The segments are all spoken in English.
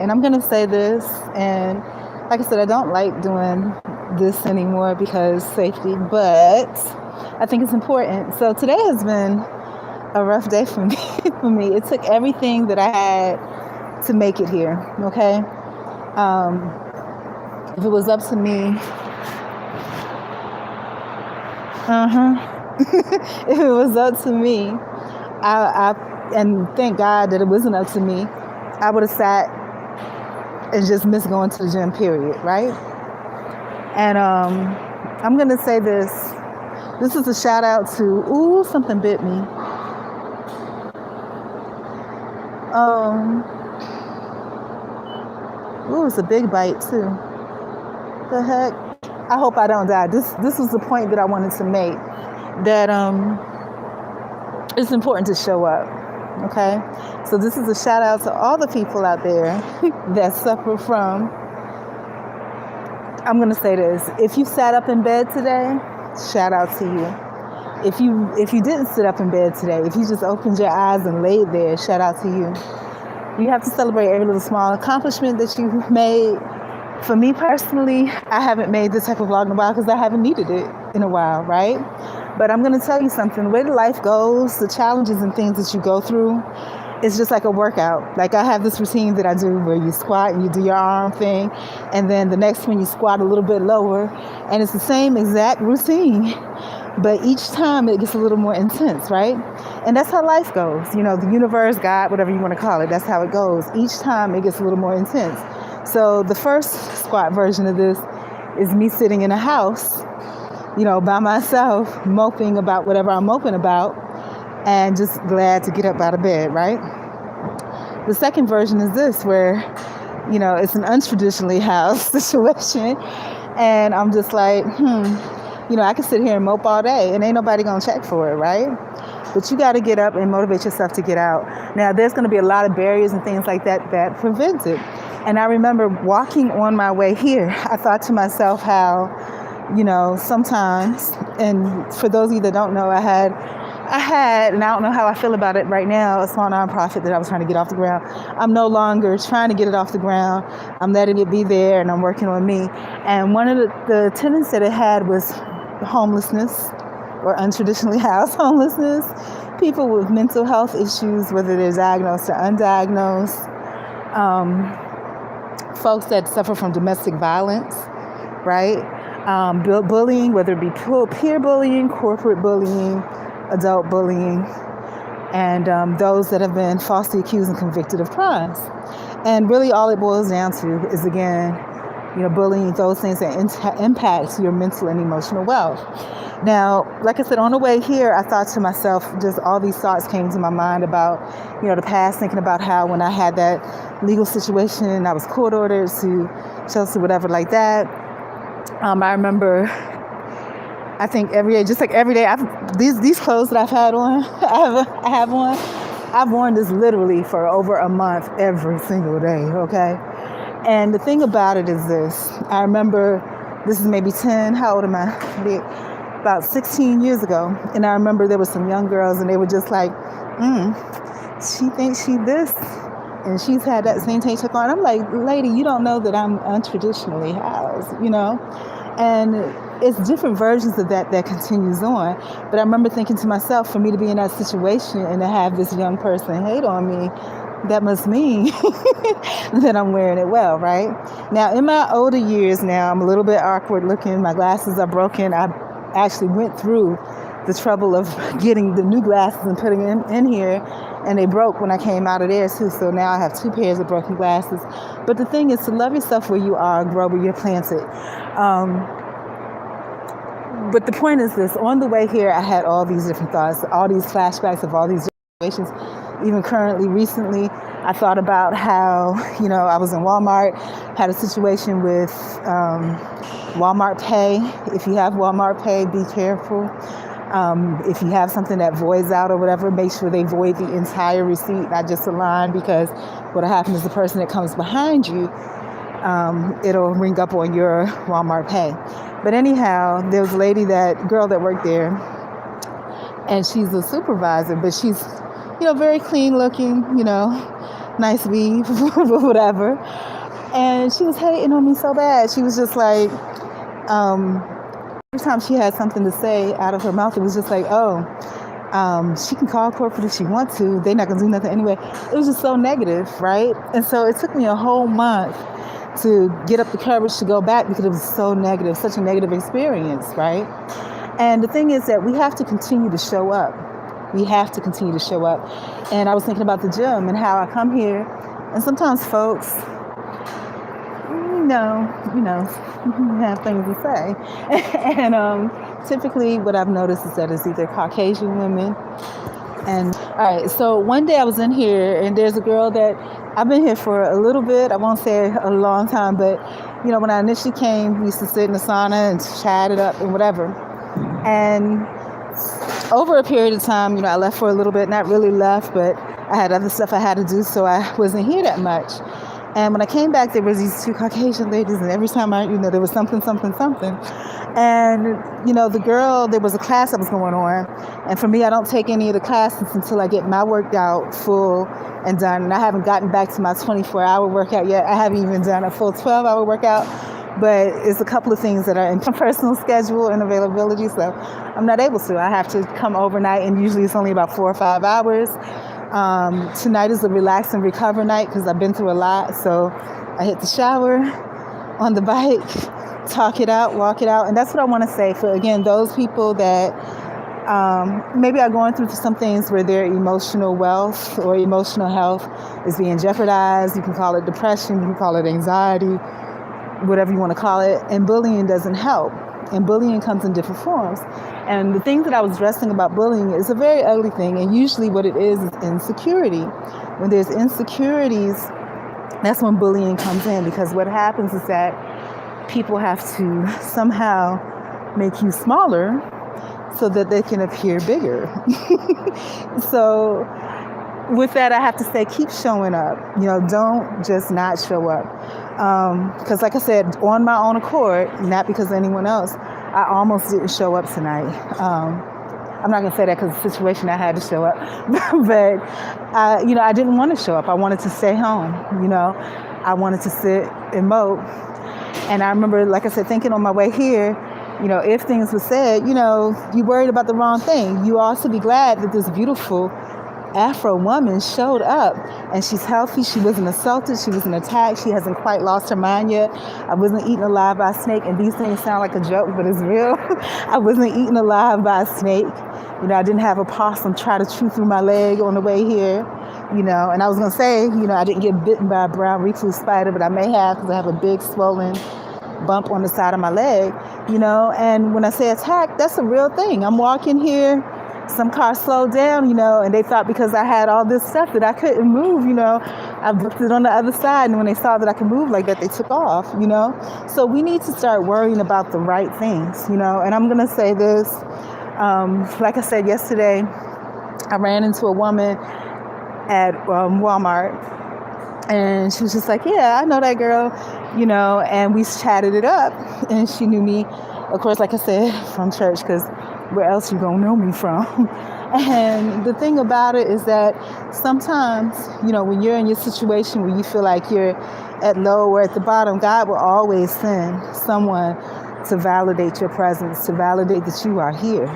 And I'm going to say this, and like I said, I don't like doing this anymore because safety, but I think it's important. So today has been a rough day for me. For me, it took everything that I had to make it here. Okay, if it was up to me, if it was up to me, and thank God that it wasn't up to me, I would have sat and just missed going to the gym. Period. Right? And I'm gonna say this. This is a shout out to. Ooh, something bit me. Ooh, it's a big bite too. The heck? I hope I don't die. This was the point that I wanted to make. That it's important to show up. Okay? So this is a shout out to all the people out there that suffer from. I'm gonna say this. If you sat up in bed today, shout out to you. If you didn't sit up in bed today, if you just opened your eyes and laid there, shout out to you. You have to celebrate every little small accomplishment that you've made. For me personally, I haven't made this type of vlog in a while because I haven't needed it in a while, right? But I'm going to tell you something. The way that life goes, the challenges and things that you go through, it's just like a workout. Like I have this routine that I do where you squat and you do your arm thing. And then the next one you squat a little bit lower. And it's the same exact routine. But each time it gets a little more intense, right? And that's how life goes. You know, the universe, God, whatever you want to call it, that's how it goes. Each time it gets a little more intense. So the first squat version of this is me sitting in a house, you know, by myself, moping about whatever I'm moping about, and just glad to get up out of bed, right? The second version is this, where, you know, it's an untraditionally housed situation, and I'm just like, you know, I can sit here and mope all day, and ain't nobody gonna check for it, right? But you got to get up and motivate yourself to get out. Now, there's going to be a lot of barriers and things like that that prevent it. And I remember walking on my way here, I thought to myself how, you know, sometimes, and for those of you that don't know, I had, and I don't know how I feel about it right now, a small nonprofit that I was trying to get off the ground. I'm no longer trying to get it off the ground. I'm letting it be there, and I'm working on me. And one of the tenets that it had was homelessness, or untraditionally housed homelessness, people with mental health issues, whether they're diagnosed or undiagnosed, folks that suffer from domestic violence, right? Bullying, whether it be peer bullying, corporate bullying, adult bullying, and those that have been falsely accused and convicted of crimes. And really all it boils down to is, again, you know, bullying, those things that impact your mental and emotional wealth. Now, like I said, on the way here, I thought to myself, just all these thoughts came to my mind about, you know, the past, thinking about how when I had that legal situation, I was court ordered to Chelsea, whatever like that. I remember, I think every day, just like every day, these clothes that I've had on, I have on, I've worn this literally for over a month every single day, okay? And the thing about it is this. I remember, this is maybe 10, how old am I? About 16 years ago. And I remember there were some young girls and they were just like, she thinks she this. And she's had that same tank took on. I'm like, lady, you don't know that I'm untraditionally housed, you know? And it's different versions of that continues on. But I remember thinking to myself, for me to be in that situation and to have this young person hate on me, that must mean that I'm wearing it well, right? Now, in my older years now, I'm a little bit awkward looking. My glasses are broken. I actually went through the trouble of getting the new glasses and putting them in here, and they broke when I came out of there too. So now I have 2 pairs of broken glasses. But the thing is to love yourself where you are and grow where you're planted. But the point is this, on the way here, I had all these different thoughts, all these flashbacks of all these situations. Even currently, recently, I thought about how, you know, I was in Walmart, had a situation with Walmart Pay. If you have Walmart Pay, be careful. If you have something that voids out or whatever, make sure they void the entire receipt, not just a line, because what'll happen is the person that comes behind you, it'll ring up on your Walmart Pay. But anyhow, there was a girl that worked there, and she's a supervisor, but she's, you know, very clean looking, you know, nice weave, whatever. And she was hating on me so bad. She was just like, every time she had something to say out of her mouth, it was just like, oh, she can call corporate if she wants to. They're not going to do nothing anyway. It was just so negative, right? And so it took me a whole month to get up the courage to go back because it was so negative, such a negative experience, right? And the thing is that we have to continue to show up. We have to continue to show up. And I was thinking about the gym and how I come here, and sometimes folks, have things to say. And typically what I've noticed is that it's either Caucasian women. And all right, so one day I was in here, and there's a girl that I've been here for a little bit. I won't say a long time, but when I initially came, we used to sit in the sauna and chat it up and whatever. And over a period of time, I left for a little bit, not really left, but I had other stuff I had to do, so I wasn't here that much. And when I came back, there was these two Caucasian ladies, and every time there was something. And, the girl, there was a class that was going on. And for me, I don't take any of the classes until I get my workout full and done. And I haven't gotten back to my 24-hour workout yet. I haven't even done a full 12-hour workout. But it's a couple of things that are in my personal schedule and availability, so I'm not able to. I have to come overnight, and usually it's only about 4 or 5 hours. Tonight is a relax and recover night because I've been through a lot. So I hit the shower, on the bike, talk it out, walk it out. And that's what I want to say for, again, those people that maybe are going through some things where their emotional wealth or emotional health is being jeopardized. You can call it depression, you can call it anxiety, whatever you want to call it. And bullying doesn't help. And bullying comes in different forms. And the thing that I was addressing about bullying is a very ugly thing. And usually what it is insecurity. When there's insecurities, that's when bullying comes in. Because what happens is that people have to somehow make you smaller so that they can appear bigger. So with that, I have to say, keep showing up. Don't just not show up. Because like I said, on my own accord, not because of anyone else, I almost didn't show up tonight. I'm not going to say that because of the situation I had to show up. But, I didn't want to show up. I wanted to stay home. I wanted to sit and mope. And I remember, like I said, thinking on my way here, if things were said, you worried about the wrong thing. You ought to be glad that this beautiful Afro woman showed up, and she's healthy. She wasn't assaulted. She wasn't attacked. She hasn't quite lost her mind yet. I wasn't eaten alive by a snake, and these things sound like a joke, but it's real. I wasn't eaten alive by a snake. I didn't have a possum try to chew through my leg on the way here. And I was going to say, I didn't get bitten by a brown recluse spider, but I may have because I have a big swollen bump on the side of my leg, and when I say attack, that's a real thing. I'm walking here, some cars slowed down, and they thought because I had all this stuff that I couldn't move, I booked it on the other side, and when they saw that I could move like that, they took off, So we need to start worrying about the right things, and I'm going to say this, like I said yesterday, I ran into a woman at Walmart, and she was just like, yeah, I know that girl, and we chatted it up, and she knew me, of course, like I said, from church, because where else you gonna know me from? And the thing about it is that sometimes, when you're in your situation where you feel like you're at low or at the bottom, God will always send someone to validate your presence, to validate that you are here,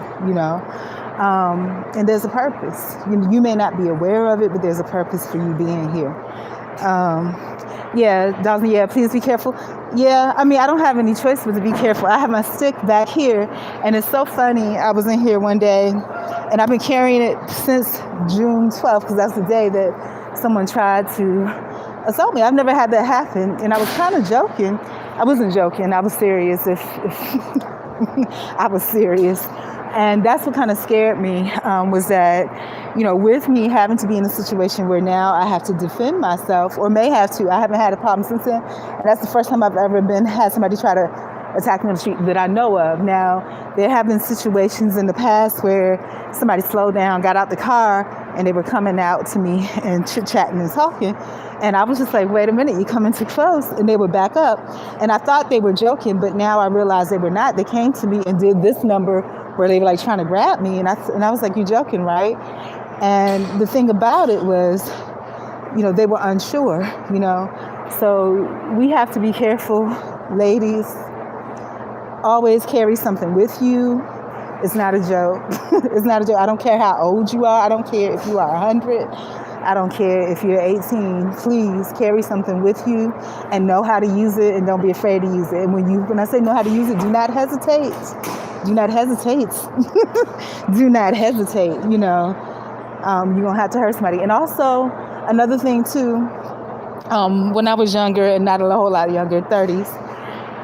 and there's a purpose. You may not be aware of it, but there's a purpose for you being here. Dawson, please be careful. I don't have any choice but to be careful. I have my stick back here, and it's so funny. I was in here one day, and I've been carrying it since June 12th, because that's the day that someone tried to assault me. I've never had that happen, and I was kind of joking. I wasn't joking. I was serious. If I was serious. And that's what kind of scared me, was that, with me having to be in a situation where now I have to defend myself, or may have to. I haven't had a problem since then. And that's the first time I've ever had somebody try to attack me on the street that I know of. Now, there have been situations in the past where somebody slowed down, got out the car, and they were coming out to me and chit-chatting and talking. And I was just like, wait a minute, you're coming too close. And they would back up. And I thought they were joking, but now I realized they were not. They came to me and did this number where they were like trying to grab me. And I was like, you're joking, right? And the thing about it was, they were unsure, So we have to be careful, ladies. Always carry something with you. It's not a joke. It's not a joke. I don't care how old you are. I don't care if you are 100. I don't care if you're 18. Please carry something with you and know how to use it, and don't be afraid to use it. And when I say know how to use it, do not hesitate. Do not hesitate. Do not hesitate. You're going to have to hurt somebody. And also, another thing too, when I was younger, and not a whole lot younger, 30s,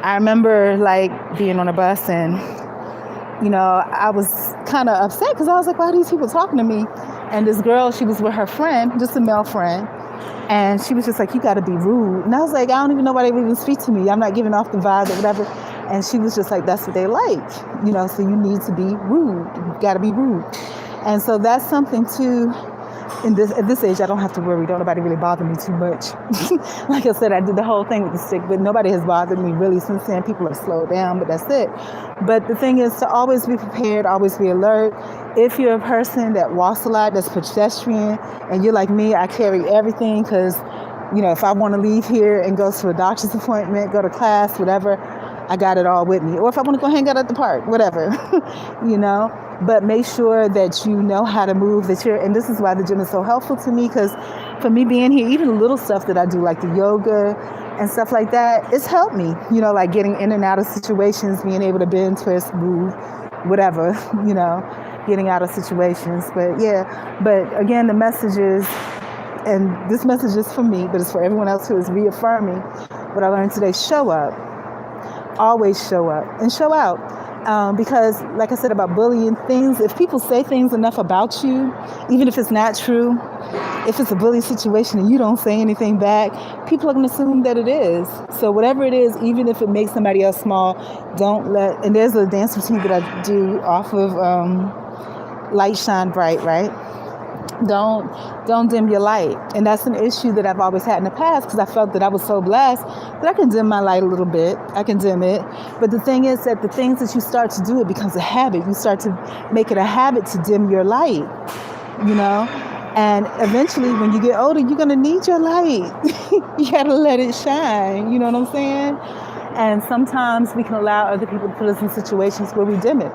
I remember being on a bus, and I was kind of upset because I was like, why are these people talking to me? And this girl, she was with her friend, just a male friend, and she was just like, you got to be rude. And I was like, I don't even know why they would even speak to me. I'm not giving off the vibe or whatever. And she was just like, that's what they like, so you need to be rude. You got to be rude. And so that's something too. At this age, I don't have to worry. Don't nobody really bother me too much. Like I said, I did the whole thing with the stick, but nobody has bothered me really since then. People have slowed down, but that's it. But the thing is to always be prepared, always be alert. If you're a person that walks a lot, that's pedestrian, and you're like me, I carry everything because, if I want to leave here and go to a doctor's appointment, go to class, whatever, I got it all with me. Or if I want to go hang out at the park, whatever, But make sure that you know how to move, and this is why the gym is so helpful to me, because for me being here, even the little stuff that I do, like the yoga and stuff like that, it's helped me, like getting in and out of situations, being able to bend, twist, move, whatever, getting out of situations. But again, the message is, and this message is for me, but it's for everyone else who is reaffirming what I learned today: show up. Always show up and show out. Because like I said about bullying things, if people say things enough about you, even if it's not true, if it's a bully situation and you don't say anything back, people are going to assume that it is. So whatever it is, even if it makes somebody else small, and there's a dance routine that I do off of Light Shine Bright, right? Don't dim your light. And that's an issue that I've always had in the past, because I felt that I was so blessed that I can dim my light a little bit. I can dim it. But the thing is that the things that you start to do, it becomes a habit. You start to make it a habit to dim your light, And eventually when you get older, you're going to need your light. You got to let it shine. You know what I'm saying? And sometimes we can allow other people to put us in situations where we dim it.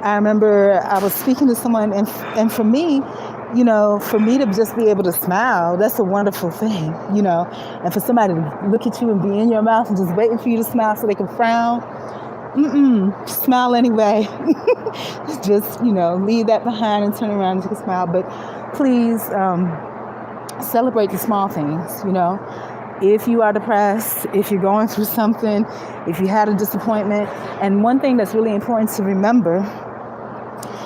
I remember I was speaking to someone, and for me, for me to just be able to smile, that's a wonderful thing, And for somebody to look at you and be in your mouth and just waiting for you to smile so they can frown, smile anyway. Just, leave that behind and turn around and take a smile. But please celebrate the small things, If you are depressed, if you're going through something, if you had a disappointment. And one thing that's really important to remember,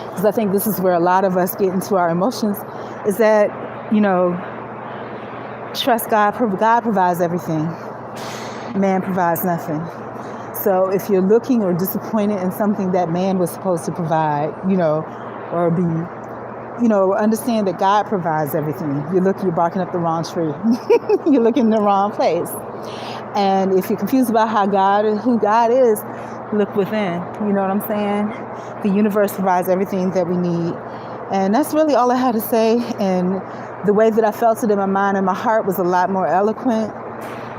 because I think this is where a lot of us get into our emotions, is that, trust God. God provides everything. Man provides nothing. So if you're looking or disappointed in something that man was supposed to provide, or be, understand that God provides everything. You're barking up the wrong tree. You're looking in the wrong place. And if you're confused about who God is, look within. You know what I'm saying? The universe provides everything that we need. And that's really all I had to say. And the way that I felt it in my mind and my heart was a lot more eloquent.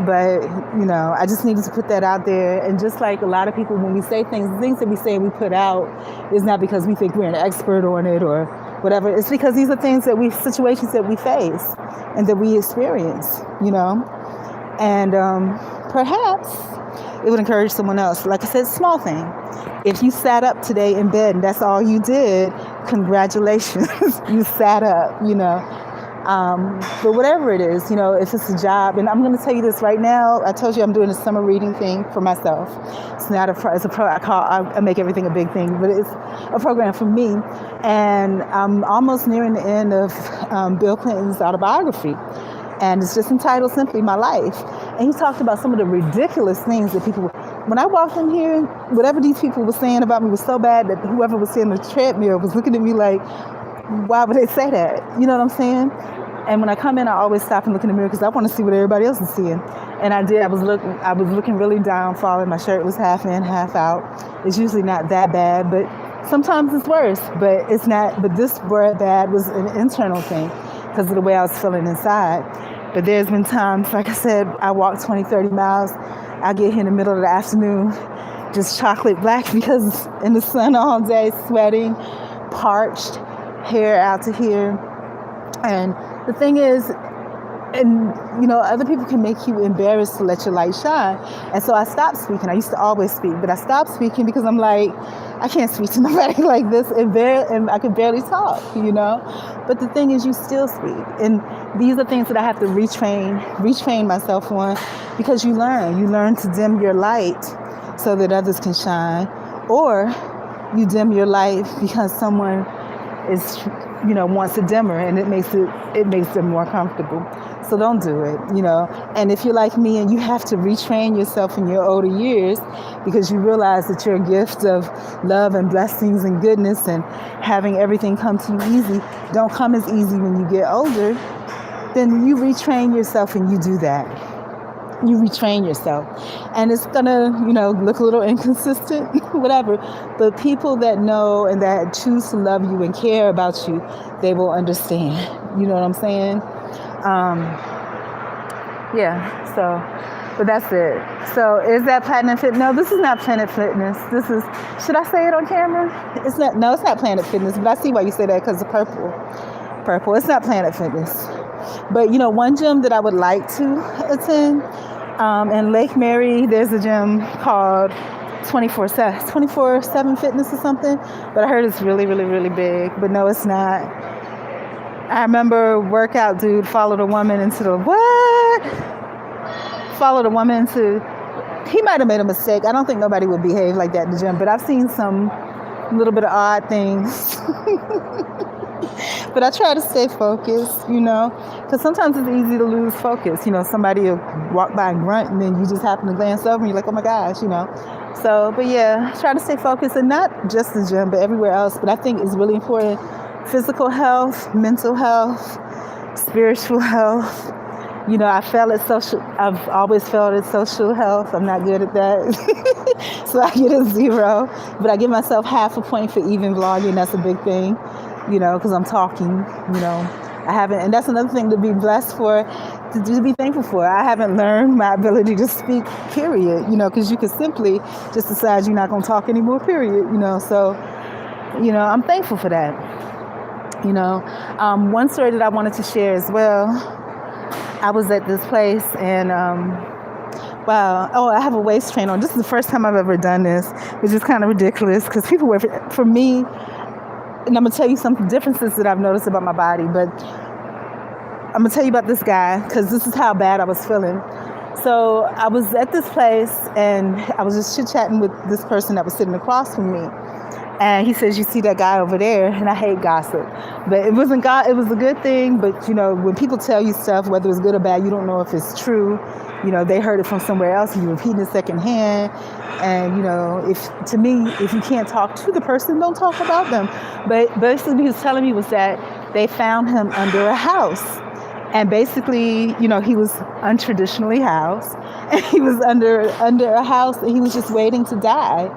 But, I just needed to put that out there. And just like a lot of people, when we say things, the things that we say and we put out is not because we think we're an expert on it or whatever. It's because these are situations that we face and that we experience, And perhaps it would encourage someone else. Like I said, small thing. If you sat up today in bed and that's all you did, congratulations. You sat up, But whatever it is, if it's a job, and I'm going to tell you this right now. I told you I'm doing a summer reading thing for myself. It's not I make everything a big thing, but it's a program for me. And I'm almost nearing the end of Bill Clinton's autobiography. And it's just entitled simply My Life. And he talked about some of the ridiculous things that people, when I walked in here, whatever these people were saying about me was so bad that whoever was sitting in the treadmill was looking at me like, why would they say that? You know what I'm saying? And when I come in, I always stop and look in the mirror because I want to see what everybody else is seeing. And I did. I was looking really down, falling. My shirt was half in, half out. It's usually not that bad, but sometimes it's worse. But it's not. But this bad was an internal thing because of the way I was feeling inside. But there's been times, like I said, I walk 20, 30 miles. I get here in the middle of the afternoon, just chocolate black because in the sun all day, sweating, parched, hair out to here. And the thing is, and other people can make you embarrassed to let your light shine. And so I stopped speaking. I used to always speak, but I stopped speaking because I'm like, I can't speak to nobody like this, and I can barely talk, But the thing is, you still speak. And these are things that I have to retrain myself on, because you learn to dim your light so that others can shine, or you dim your light because someone is, wants a dimmer, and it makes them more comfortable. So don't do it, And if you're like me and you have to retrain yourself in your older years because you realize that your gift of love and blessings and goodness and having everything come to you easy don't come as easy when you get older, then you retrain yourself and you do that. You retrain yourself. And it's gonna, look a little inconsistent, whatever. But people that know and that choose to love you and care about you, they will understand. You know what I'm saying? But that's it. So is that Planet Fitness? No, this is not Planet Fitness. This is, should I say it on camera? It's not Planet Fitness, but I see why you say that because of purple. It's not Planet Fitness. But, one gym that I would like to attend, in Lake Mary, there's a gym called 24/7 Fitness or something. But I heard it's really, really, really big. But no, it's not. I remember a workout dude followed a woman into the he might have made a mistake. I don't think nobody would behave like that in the gym, but I've seen some little bit of odd things. But I try to stay focused, because sometimes it's easy to lose focus. Somebody will walk by and grunt, and then you just happen to glance over and you're like, oh my gosh, So, but yeah, try to stay focused, and not just the gym, but everywhere else. But I think it's really important. Physical health, mental health, spiritual health. I've always failed at social health. I'm not good at that. So I get a 0, but I give myself half a point for even vlogging. That's a big thing, because I'm talking, I haven't, and that's another thing to be blessed for, to be thankful for. I haven't learned my ability to speak, period, because you could simply just decide you're not going to talk anymore, period, So, I'm thankful for that. One story that I wanted to share as well, I was at this place and, I have a waist trainer on. This is the first time I've ever done this, which is kind of ridiculous because people wear, for me, and I'm going to tell you some differences that I've noticed about my body, but I'm going to tell you about this guy because this is how bad I was feeling. So I was at this place and I was just chit-chatting with this person that was sitting across from me. And he says, you see that guy over there? And I hate gossip. But it wasn't it was a good thing. But, when people tell you stuff, whether it's good or bad, you don't know if it's true. They heard it from somewhere else and you're repeating it secondhand. And, if you can't talk to the person, don't talk about them. But basically what he was telling me was that they found him under a house. And basically, he was untraditionally housed. And he was under a house and he was just waiting to die,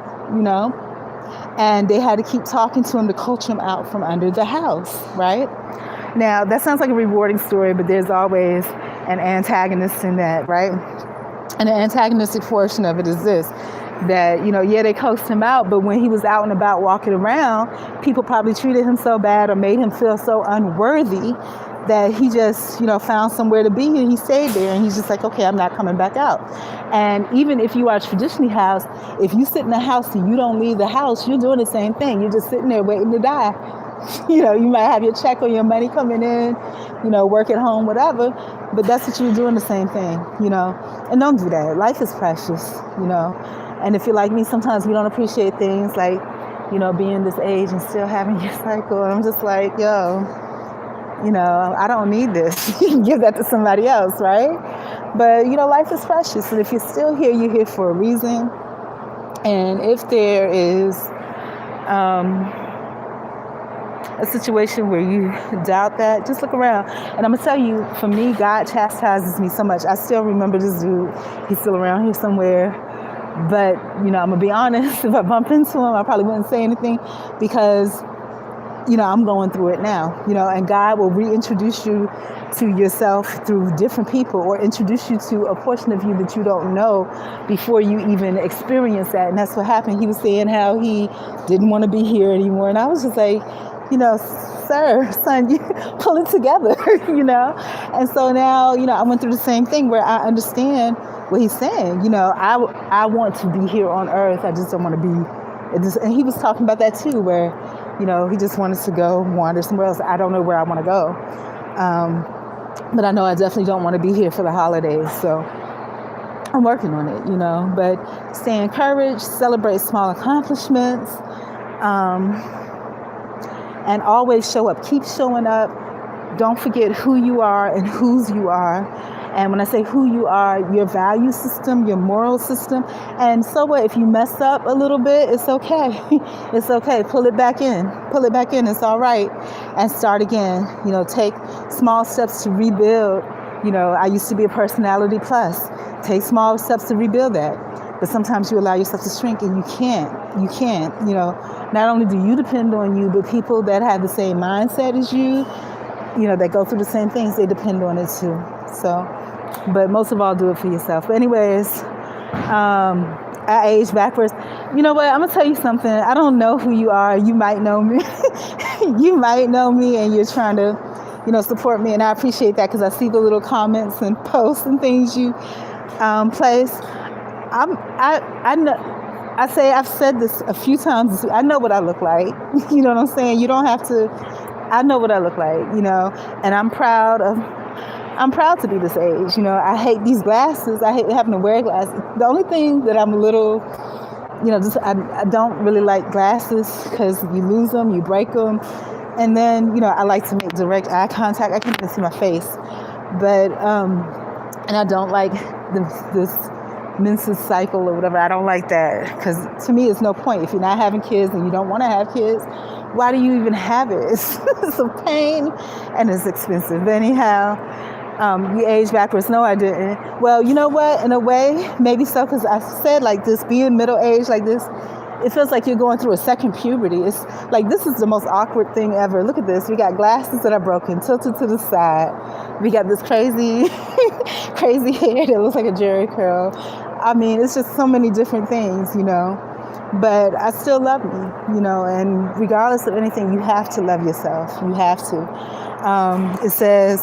And they had to keep talking to him to coach him out from under the house, right? Now, that sounds like a rewarding story, but there's always an antagonist in that, right? And the antagonistic portion of it is this, that, they coaxed him out, but when he was out and about walking around, people probably treated him so bad or made him feel so unworthy that he just, found somewhere to be and he stayed there and he's just like, okay, I'm not coming back out. And even if you are traditionally housed, if you sit in the house and you don't leave the house, you're doing the same thing. You're just sitting there waiting to die. You might have your check or your money coming in, work at home, whatever, but that's what you're doing, the same thing, and don't do that. Life is precious, and if you're like me, sometimes we don't appreciate things like, being this age and still having your cycle. And I'm just like, I don't need this. You can give that to somebody else, right? But, life is precious. And if you're still here, you're here for a reason. And if there is a situation where you doubt that, just look around. And I'm going to tell you, for me, God chastises me so much. I still remember this dude. He's still around here somewhere. But, I'm going to be honest. If I bump into him, I probably wouldn't say anything because I'm going through it now, and God will reintroduce you to yourself through different people, or introduce you to a portion of you that you don't know before you even experience that. And that's what happened. He was saying how he didn't want to be here anymore. And I was just like, sir, son, you pull it together, And so now, I went through the same thing where I understand what he's saying. I want to be here on earth. I just don't want to be, and he was talking about that too, where, he just wanted to go wander somewhere else. I don't know where I want to go. But I know I definitely don't want to be here for the holidays. So I'm working on it, but stay encouraged, celebrate small accomplishments, and always show up. Keep showing up. Don't forget who you are and whose you are. And when I say who you are, your value system, your moral system. And so what, if you mess up a little bit, it's okay. It's okay. Pull it back in. Pull it back in. It's all right. And start again. Take small steps to rebuild. I used to be a personality plus. Take small steps to rebuild that. But sometimes you allow yourself to shrink, and you can't. Not only do you depend on you, but people that have the same mindset as you, that go through the same things, they depend on it too. So, but most of all, do it for yourself. But anyways, I age backwards. You know what? I'm gonna tell you something. I don't know who you are. You might know me. You might know me, and you're trying to, support me, and I appreciate that, because I see the little comments and posts and things you place. I know. I've said this a few times. I know what I look like. You know what I'm saying? You don't have to. I know what I look like, and I'm proud to be this age. I hate these glasses. I hate having to wear glasses. The only thing that I'm a little, I don't really like glasses, because you lose them, you break them. And then, I like to make direct eye contact. I can't even see my face. But, and I don't like this menses cycle or whatever. I don't like that, because to me, it's no point. If you're not having kids and you don't want to have kids, why do you even have it? It's a pain and it's expensive. Anyhow, you age backwards. No, I didn't. Well, you know what? In a way, maybe so, because I said like this, being middle-aged like this, it feels like you're going through a second puberty. It's like, this is the most awkward thing ever. Look at this. We got glasses that are broken, tilted to the side. We got this crazy, crazy hair that looks like a Jerry curl. I mean, it's just so many different things, But I still love me, and regardless of anything, you have to love yourself. You have to. It says,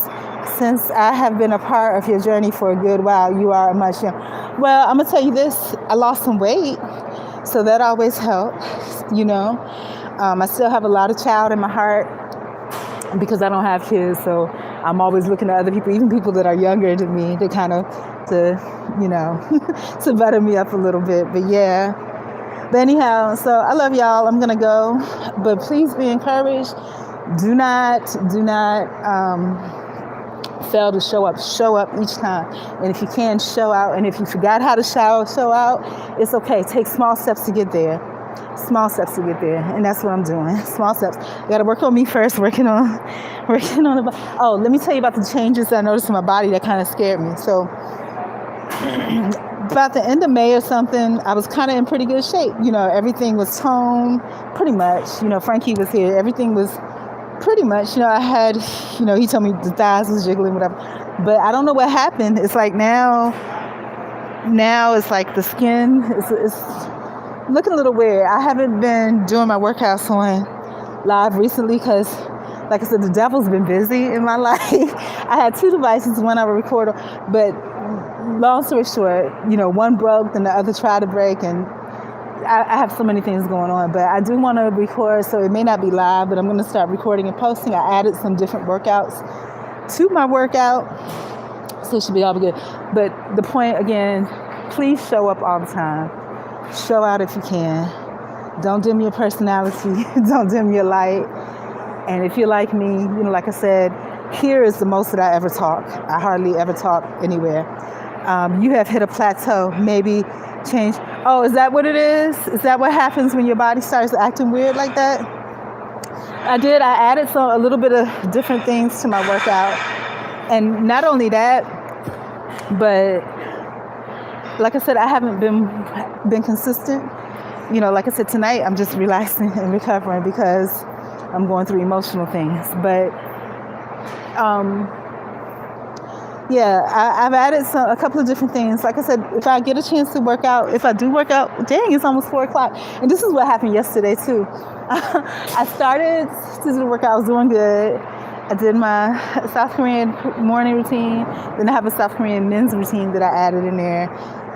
since I have been a part of your journey for a good while, you are much young. Well, I'm going to tell you this. I lost some weight, so that always helps, I still have a lot of child in my heart, because I don't have kids, so I'm always looking at other people, even people that are younger than me, to kind of, to butter me up a little bit. But yeah. But anyhow, so I love y'all. I'm going to go. But please be encouraged. Do not fail to show up. Show up each time. And if you can, show out. And if you forgot how to show out, it's okay. Take small steps to get there. Small steps to get there. And that's what I'm doing. Small steps. You got to work on me first. Working on the. Oh, let me tell you about the changes that I noticed in my body that kind of scared me. So about the end of May or something, I was kind of in pretty good shape. Everything was toned pretty much. Frankie was here. Everything was pretty much, I had, he told me the thighs was jiggling, whatever. But I don't know what happened. It's like now it's like the skin is looking a little weird. I haven't been doing my workouts on live recently because, like I said, the devil's been busy in my life. I had 2 devices, one I would record on, but long story short, one broke, then the other tried to break, and I have so many things going on. But I do want to record, so it may not be live, but I'm going to start recording and posting. I added some different workouts to my workout, so it should be all good. But the point, again, please show up all the time. Show out if you can. Don't dim your personality. Don't dim your light. And if you're like me, like I said, here is the most that I ever talk. I hardly ever talk anywhere. You have hit a plateau. Maybe change. Oh, is that what it is? Is that what happens when your body starts acting weird like that? I added a little bit of different things to my workout. And not only that, but like I said, I haven't been consistent. Like I said, tonight I'm just relaxing and recovering because I'm going through emotional things. But yeah, I've added a couple of different things. Like I said, if I get a chance to work out, if I do work out, dang, it's almost 4 o'clock. And this is what happened yesterday too. I started to do the workout. I was doing good. I did my South Korean morning routine. Then I have a South Korean men's routine that I added in there.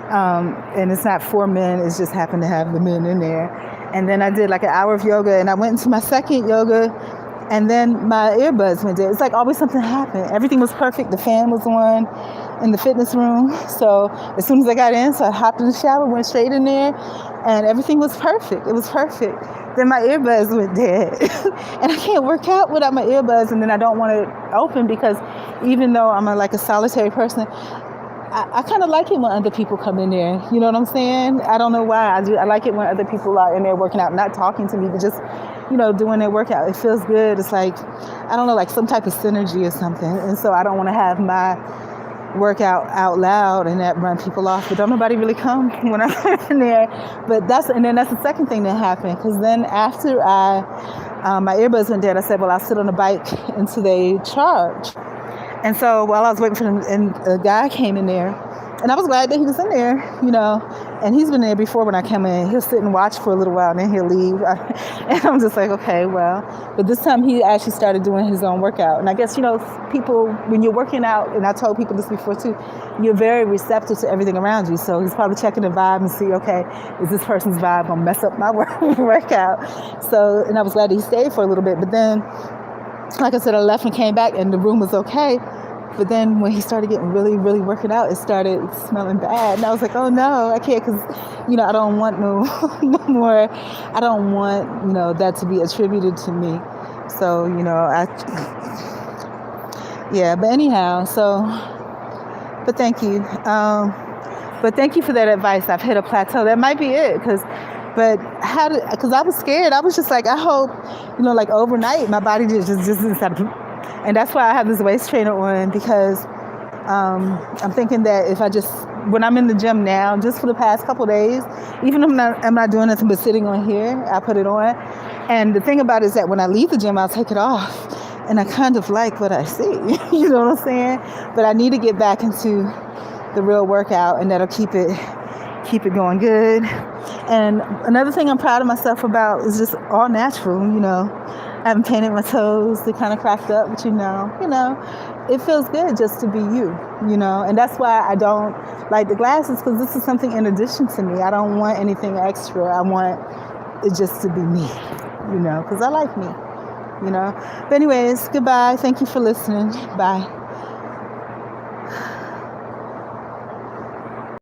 And it's not for men. It's just happened to have the men in there. And then I did like an hour of yoga, and I went into my second yoga, and then my earbuds went dead. It's like always something happened. Everything was perfect. The fan was on in the fitness room. So as soon as I got in, so I hopped in the shower, went straight in there, and everything was perfect. It was perfect. Then my earbuds went dead. And I can't work out without my earbuds, and then I don't want it open because even though I'm a solitary person, I kind of like it when other people come in there. You know what I'm saying? I don't know why. I like it when other people are in there working out, not talking to me, but just, doing their workout. It feels good. It's like, I don't know, like some type of synergy or something. And so I don't want to have my workout out loud and that run people off. But don't nobody really come when I'm in there. But that's the second thing that happened. Because then after my earbuds went dead, I said, well, I'll sit on the bike until they charge. And so while I was waiting for them, and a guy came in there, and I was glad that he was in there, and he's been there before when I come in. He'll sit and watch for a little while, and then he'll leave. And I'm just like, okay, well. But this time he actually started doing his own workout. And I guess, people, when you're working out, and I told people this before too, you're very receptive to everything around you. So he's probably checking the vibe and see, okay, is this person's vibe going to mess up my workout? So, and I was glad that he stayed for a little bit. But then, like I said, I left and came back, and the room was okay. But then when he started getting really, really working out, it started smelling bad. And I was like, oh no, I can't, because, I don't want no more. I don't want, that to be attributed to me. So, but anyhow, but thank you. But thank you for that advice. I've hit a plateau. That might be it, because I was scared. I was just like, I hope, like overnight, my body just decided. And that's why I have this waist trainer on, because I'm thinking that when I'm in the gym now, just for the past couple of days, even if I'm not doing nothing but sitting on here, I put it on. And the thing about it is that when I leave the gym, I'll take it off. And I kind of like what I see. You know what I'm saying? But I need to get back into the real workout, and that'll keep it going good. And another thing I'm proud of myself about is just all natural, I haven't painted my toes. They kind of cracked up, but it feels good just to be you, and that's why I don't like the glasses, because this is something in addition to me. I don't want anything extra. I want it just to be me, because I like me, But anyways, goodbye. Thank you for listening. Bye.